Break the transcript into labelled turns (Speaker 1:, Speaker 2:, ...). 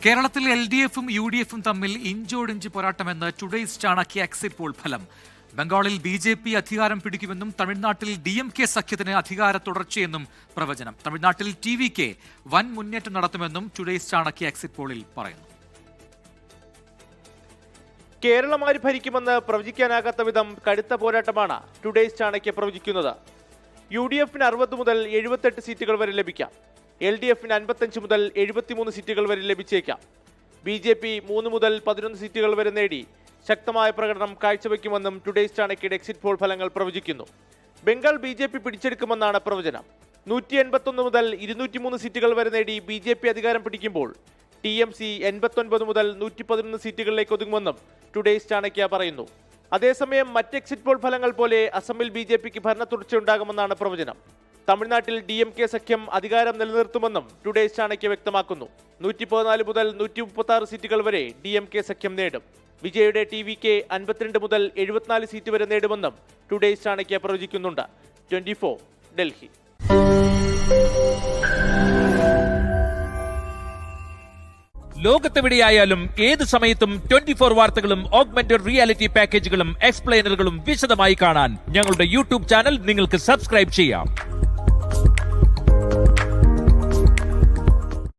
Speaker 1: കേരളത്തിൽ LDF-ഉം UDF-ഉം തമ്മിൽ ഇഞ്ചോടിഞ്ച് പോരാട്ടമെന്ന് ടുഡേയ്സ് ചാണക്യ എക്സിറ്റ് പോൾ ഫലം. ബംഗാളിൽ BJP അധികാരം പിടിക്കുമെന്നും തമിഴ്നാട്ടിൽ DMK സഖ്യത്തിന് അധികാര തുടർച്ചയെന്നും പ്രവചനം. തമിഴ്നാട്ടിൽ TVK വൻ മുന്നേറ്റം നടത്തുമെന്നും ടുഡേയ്സ് ചാണക്യ എക്സിറ്റ് പോളിൽ പറയുന്നു.
Speaker 2: കേരളം ആര് ഭരിക്കുമെന്ന് പ്രവചിക്കാനാകാത്ത വിധം കടുത്ത പോരാട്ടമാണ് ടുഡേയ്സ് ചാണക്യ പ്രവചിക്കുന്നത്. UDF-ന് 60 മുതൽ 78 സീറ്റുകൾ വരെ ലഭിക്കാം. LDF-ന് 55 മുതൽ 73 സീറ്റുകൾ വരെ ലഭിച്ചേക്കാം. BJP 3 മുതൽ 11 സീറ്റുകൾ വരെ നേടി ശക്തമായ പ്രകടനം കാഴ്ചവെക്കുമെന്നും ടുഡേയ്സ് ചാണക്യയുടെ എക്സിറ്റ് പോൾ ഫലങ്ങൾ പ്രവചിക്കുന്നു. ബംഗാൾ BJP പിടിച്ചെടുക്കുമെന്നാണ് പ്രവചനം. 181 മുതൽ 203 സീറ്റുകൾ വരെ നേടി BJP അധികാരം പിടിക്കുമ്പോൾ TMC 89 മുതൽ 111 സീറ്റുകളിലേക്ക് ഒതുങ്ങുമെന്നും ടുഡേയ്സ് ചാണക്യ പറയുന്നു. അതേസമയം മറ്റ് എക്സിറ്റ് പോൾ ഫലങ്ങൾ പോലെ അസമിൽ BJPക്ക് ഭരണ തുടർച്ചയുണ്ടാകുമെന്നാണ് പ്രവചനം. തമിഴ്നാട്ടിൽ DMK സഖ്യം അധികാരം നിലനിർത്തുമെന്നും ടുഡേയ്സ് ചാണക്യ വ്യക്തമാക്കുന്നു. 114 മുതൽ 136 സീറ്റുകൾ വരെ DMK സഖ്യം നേടും. വിജയുടെ TVK 52 മുതൽ 74 സീറ്റ് വരെ നേടുമെന്നും ടുഡേയ്സ് ചാണക്യ പ്രവചിക്കുന്നുണ്ട്. 24 ഡൽഹി.
Speaker 3: ലോകത്തെവിടെയായാലും ഏത് സമയത്തും 24 വാർത്തകളും ഓഗ്മെന്റഡ് റിയാലിറ്റി പാക്കേജുകളും എക്സ്പ്ലെയിനറുകളും വിശദമായി കാണാൻ ഞങ്ങളുടെ YouTube ചാനൽ നിങ്ങൾക്ക് സബ്സ്ക്രൈബ് ചെയ്യാം.